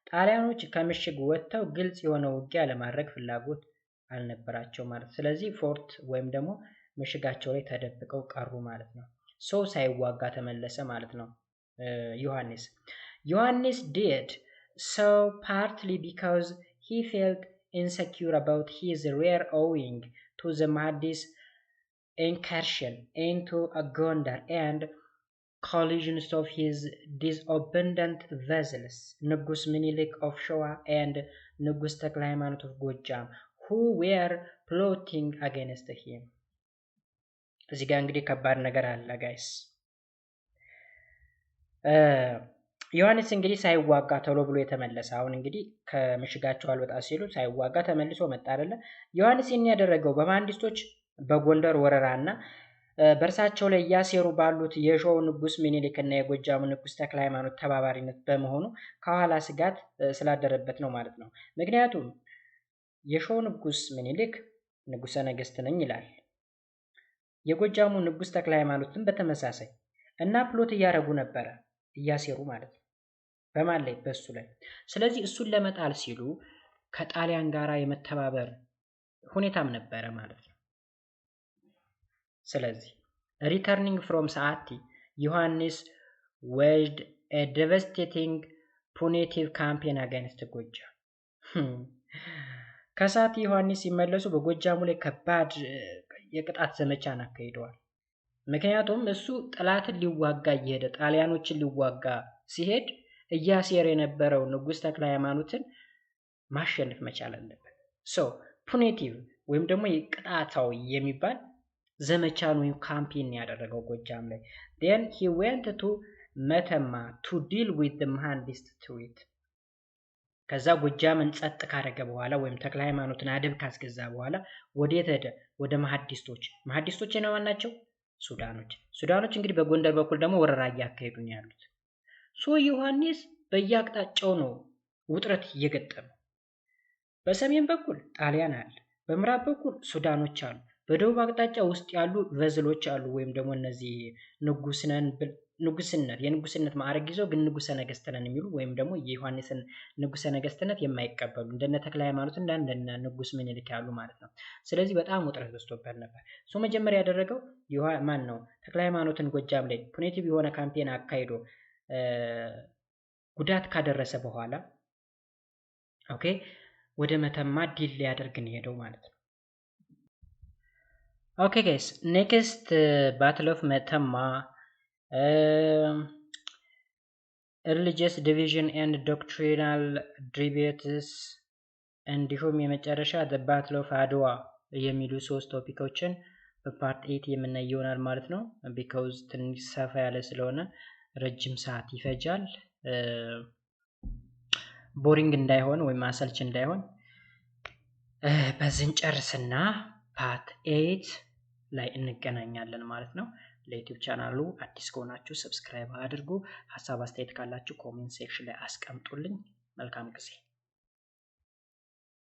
ጣሊያኖች ከምሽግ ወጥተው ግልጽ የሆነ ውጊያ ለማድረግ ፍላጎት አልነበራቸው ማለት። ስለዚህ ፎርት ወይም ደግሞ ምሽጋቸው ላይ ተደብቀው ቀሩ ማለት ነው። ሰው ሳይዋጋ ተመለሰ ማለት ነው። ዮሐንስ did so partly because he felt insecure about his rear owing to the Mahdist incursion into Gondar and collisions of his disobedient vassals ንጉስ ምኒልክ of Showa and ንጉስ ተክለ ሃይማኖት of Gojam who were plotting against him። እዚህ ጋር እንግዲህ ከባድ ነገር አለ ጋይስ። ዮሐንስ እንግዲህ ሳይዋጋ ተብሎ ብሎ የተመለሰ አሁን እንግዲህ ከምሽጋቸው አልወጣ ሲሉ ሳይዋጋ ተመልሶ መጣ አይደለ? ዮሐንስ ያደረገው በማንዲስቶች በጎንደር ወረራና በእርሳቸው ላይ እያሴሩ ባሉት የሾው ንጉስ ምኒልክ እና የጎጃሙ ንጉስ ተክለ ሃይማኖት ተባባሪነት በመሆኑ ከኋላ ስጋት ስላደረበት ነው ማለት ነው። ምክንያቱም የሾው ንጉስ ምኒልክ ንጉሰ ነገስት ነኝ ይላል። የጎጃሙ ንጉስ ተክለ ሃይማኖትም በተመሳሳይ እና ፕሎት እያደረጉ ነበረ እያሴሩ ማለት ነው። በማን ላይ? በሱ ላይ። ስለዚህ እሱን ለመጣል ሲሉ ከጣሊያን ጋራ የመተባበር ሁኔታም ነበረ ማለት ነው። ስለዚህ ሪተርኒንግ ፍሮም ሰዓቲ ዮሐንስ waged a devastating punitive campaign against ጎጃም። ከሰዓቲ ዮሐንስ ሲመለሱ በጎጃሙ ላይ ከባድ የቅጣት ዘመቻን አካሂደዋል። ምክንያቱም እሱ ጠላትን ሊዋጋ እየሄደ ጣሊያኖችን ሊዋጋ ሲሄድ እያሴረ የነበረው ንጉሥ ተክለ ሃይማኖትን ማሸነፍ መቻል አለበት። ፑኔቲቭ ወይም ደግሞ ቅጣታዊ የሚባል ዘመቻን ወይም ካምፔን ያደረገው ጎጃም ላይ። then he went to መተማ to deal with the መሐንዲስ ትርኢት። ከዛ ጎጃምን ጸጥ ካደረገ በኋላ ወይም ተክለ ሃይማኖትን አደብ ካስገዛ በኋላ ወዴት ሄደ? ወደ መሐዲስቶች። መሐዲስቶች እነማን ናቸው? ሱዳኖች። ሱዳኖች እንግዲህ በጎንደር በኩል ደግሞ ወረራ እያካሄዱ ነው ያሉት። ዮሐንስ በየአቅጣጫው ነው ውጥረት እየገጠመው። በሰሜን በኩል ጣሊያን አለ፣ በምዕራብ በኩል ሱዳኖች አሉ፣ በደቡብ አቅጣጫ ውስጥ ያሉ ቨዝሎች አሉ ወይም ደግሞ እነዚህ የንጉስነት ማዕረግ ይዘው ግን ንጉሰ ነገስት ነን የሚሉ ወይም ደግሞ የዮሐንስን ንጉሰ ነገስትነት የማይቀበሉ እንደነ ተክለ ሃይማኖት እንደነ ንጉስ ምኒልክ ያሉ ማለት ነው። ስለዚህ በጣም ውጥረት በዝቶበት ነበር። መጀመሪያ ያደረገው ማን ነው? ተክለ ሃይማኖትን ጎጃም ላይ ፑኔቲቭ የሆነ ካምፔን አካሂዶ ጉዳት ካደረሰ በኋላ ኦኬ ወደ መተማ ዲል ሊያደርግ ነው ሄደው ማለት ነው። ኦኬ ጋይስ ኔክስት ባትል ኦፍ መተማ ሪሊጂየስ ዲቪዥን ኤንድ ዶክትሪናል ዲቤትስ እንዲሁም የመጨረሻ ዘ ባትል ኦፍ አድዋ የሚሉ 3 ቶፒኮችን በፓርት 8 የምናይ ይሆናል ማለት ነው። ቢካውዝ ትንሽ ሰፋ ያለ ስለሆነ ረጅም ሰዓት ይፈጃል። ቦሪንግ እንዳይሆን ወይም አሰልች እንዳይሆን በዚህን ጨርስና ፓርት 8 ላይ እንገናኛለን ማለት ነው። ለዩቲዩብ ቻናሉ አዲስ ከሆናችሁ ሰብስክራይብ አድርጉ። ሀሳብ አስተያየት ካላችሁ ኮሜንት ሴክሽን ላይ አስቀምጡልኝ። መልካም ጊዜ